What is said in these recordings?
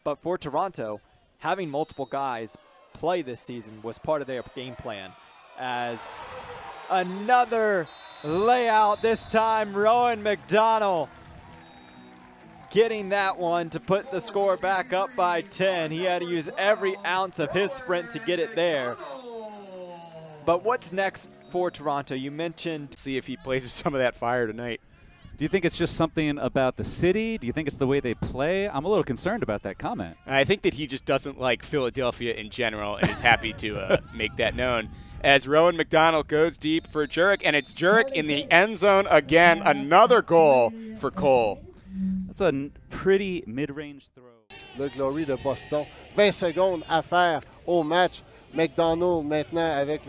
But for Toronto, having multiple guys play this season was part of their game plan. As another layout, this time Rowan McDonnell getting that one to put the score back up by 10. He had to use every ounce of his sprint to get it there. But what's next for Toronto? You mentioned... See if he plays with some of that fire tonight. Do you think it's just something about the city? Do you think it's the way they play? I'm a little concerned about that comment. I think that he just doesn't like Philadelphia in general and is happy to make that known. As Rowan McDonnell goes deep for Jurek, and it's Jurek in the end zone again. Another goal for Cole. That's a pretty mid-range throw. Le Glory de Boston. 20 secondes à faire au match. McDonnell maintenant avec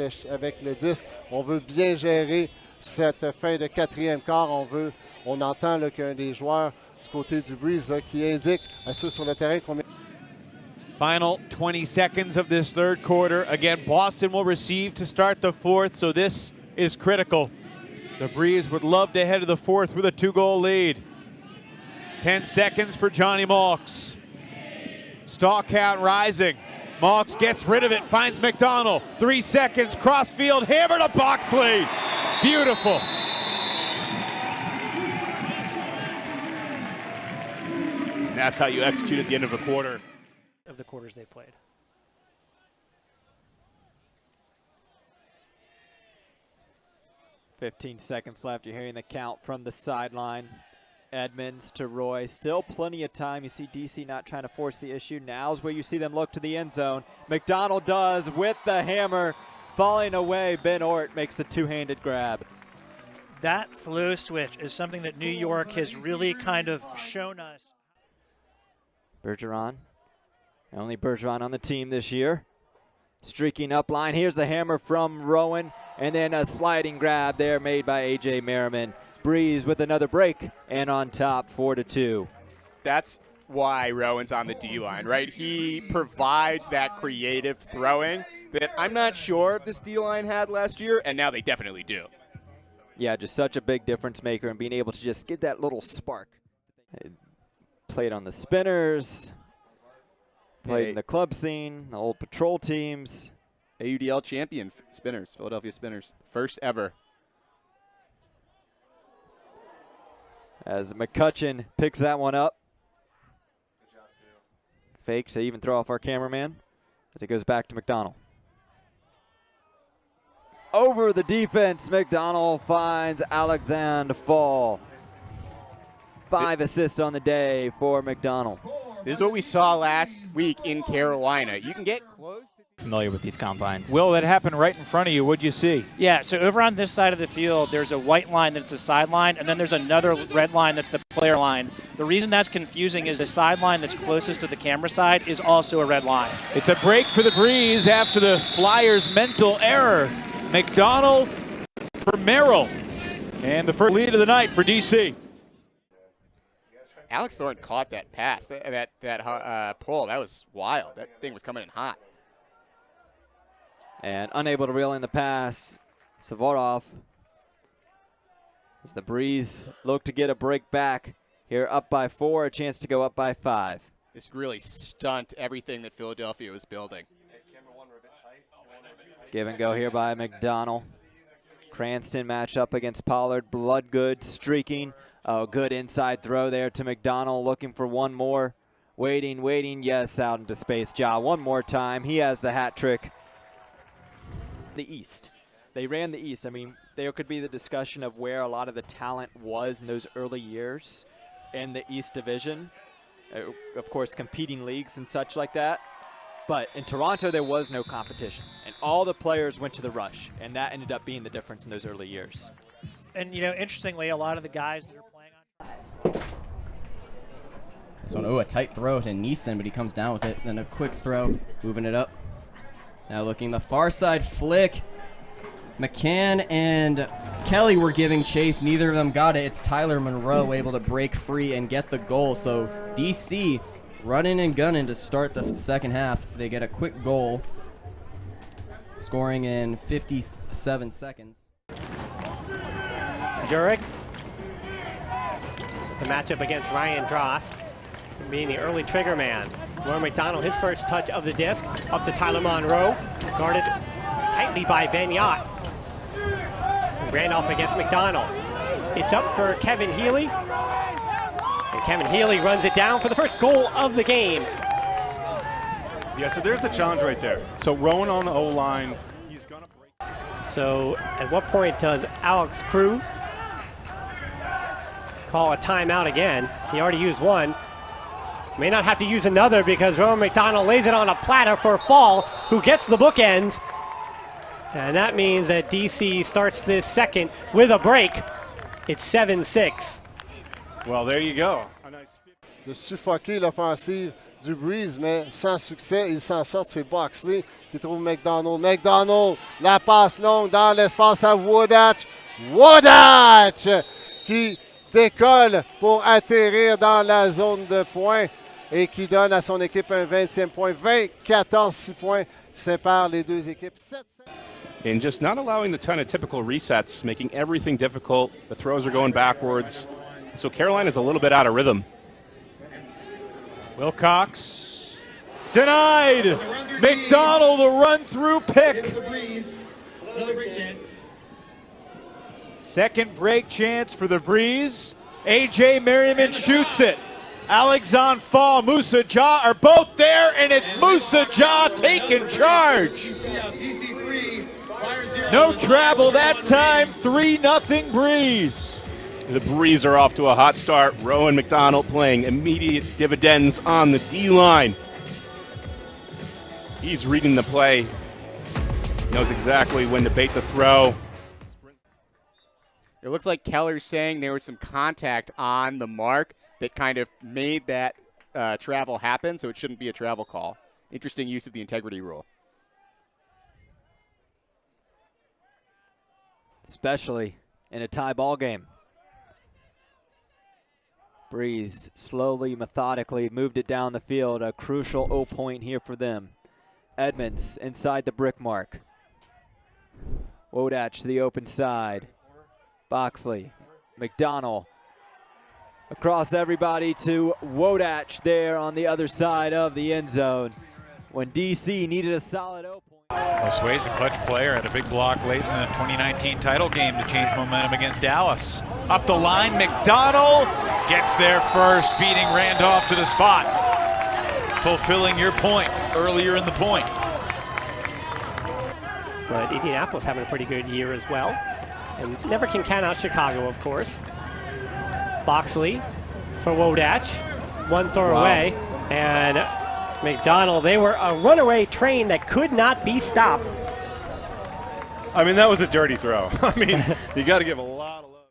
le disque. On veut bien gérer cette fin de quatrième quart. On entend là, qu'un des joueurs du côté du Breeze là, qui indique à ceux sur le terrain combien. Final 20 seconds of this third quarter. Again, Boston will receive to start the fourth, so this is critical. The Breeze would love to head to the fourth with a 2-goal lead. 10 seconds for Johnny Malks. Stalk count rising. Malks gets rid of it, finds McDonnell. 3 seconds, crossfield, hammer to Boxley. Beautiful. That's how you execute at the end of a quarter. Of the quarters they played. "15 seconds left. You're hearing the count from the sideline. Edmonds to Roy. Still plenty of time. You see DC not trying to force the issue. Now's where you see them look to the end zone. McDonnell does with the hammer. Falling away, Ben Ort makes the two-handed grab. That flow switch is something that New York has really kind of shown us. Bergeron. Only Bergeron on the team this year. Streaking up line. Here's the hammer from Rowan. And then a sliding grab there made by A.J. Merriman. Breeze with another break. And on top, 4-2. That's why Rowan's on the D-line, right? He provides that creative throwing that I'm not sure if this D-line had last year, and now they definitely do. Yeah, just such a big difference maker and being able to just get that little spark. Played on the Spinners. Played in the club scene, the old patrol teams. AUDL champion Spinners, Philadelphia Spinners. First ever. As McCutcheon picks that one up. Fake to even throw off our cameraman as it goes back to McDonnell. Over the defense, McDonnell finds Alexander Fall. 5 assists on the day for McDonnell. This is what we saw last week in Carolina. You can get close. Familiar with these combines. Will, that happened right in front of you. What'd you see? Yeah, so over on this side of the field, there's a white line that's a sideline, and then there's another red line that's the player line. The reason that's confusing is the sideline that's closest to the camera side is also a red line. It's a break for the Breeze after the Flyers' mental error. McDonnell for Merrill. And the first lead of the night for DC. Alex Thornton caught that pass, that pull. That was wild. That thing was coming in hot. And unable to reel in the pass, Savorov. As the Breeze look to get a break back here, up by 4, a chance to go up by 5. This really stunt everything that Philadelphia was building. Give and go here by McDonnell. Cranston match up against Pollard. Bloodgood streaking. Oh, good inside throw there to McDonnell, looking for one more. Waiting. Yes, out into space. Ja, one more time. He has the hat trick. The East. They ran the East. I mean, there could be the discussion of where a lot of the talent was in those early years in the East Division. Of course, competing leagues and such like that. But in Toronto, there was no competition. And all the players went to the rush. And that ended up being the difference in those early years. And, you know, interestingly, a lot of the guys that are playing on... So, a tight throw to Neeson, but he comes down with it. Then a quick throw, moving it up. Now looking the far side flick. McCann and Kelly were giving chase. Neither of them got it. It's Tyler Monroe able to break free and get the goal. So DC running and gunning to start the second half. They get a quick goal, scoring in 57 seconds. Jurek, the matchup against Ryan Drost, being the early trigger man. Rowan McDonnell, his first touch of the disc, up to Tyler Monroe, guarded tightly by Van Yacht. Randolph against McDonnell. It's up for Kevin Healy. And Kevin Healy runs it down for the first goal of the game. Yeah, so there's the challenge right there. So Rowan on the O-line, he's going to break. So at what point does Alex Crew call a timeout again? He already used one. May not have to use another because Rowan McDonnell lays it on a platter for Fall, who gets the bookends. And that means that DC starts this second with a break. It's 7-6. Well, there you go. De suffoquer l'offensive du Breeze, mais sans succès. Il s'en sort, c'est Boxley qui trouve McDonnell. McDonnell, la passe longue dans l'espace à Woodhatch. Woodhatch qui décolle pour atterrir dans la zone de points et qui donne à son équipe un 20e point. 24-6 points séparent les deux équipes. 7-7. And just not allowing the ton of typical resets, making everything difficult. The throws are going backwards. So Carolina's a little bit out of rhythm. Wilcox denied. McDonnell, the run-through pick. Second break chance for the Breeze. A.J. Merriman shoots it. Alexandre Fall, Moussa Ja are both there, and it's Moussa Ja taking charge. No travel that time, 3-0 Breeze. The Breeze are off to a hot start. Rowan McDonnell playing immediate dividends on the D-line. He's reading the play. Knows exactly when to bait the throw. It looks like Keller's saying there was some contact on the mark that kind of made that travel happen, so it shouldn't be a travel call. Interesting use of the integrity rule. Especially in a tie ball game. Breeze slowly, methodically moved it down the field. A crucial O point here for them. Edmonds inside the brick mark. Wodatch to the open side. Boxley, McDonnell. Across everybody to Wodatch there on the other side of the end zone. When DC needed a solid O point. Sway's a clutch player, had a big block late in the 2019 title game to change momentum against Dallas. Up the line, McDonnell gets there first, beating Randolph to the spot. Fulfilling your point earlier in the point. But Indianapolis having a pretty good year as well. And never can count out Chicago, of course. Boxley for Wodatch. One throw away. And McDonnell, they were a runaway train that could not be stopped. I mean, that was a dirty throw. I mean, you got to give a lot of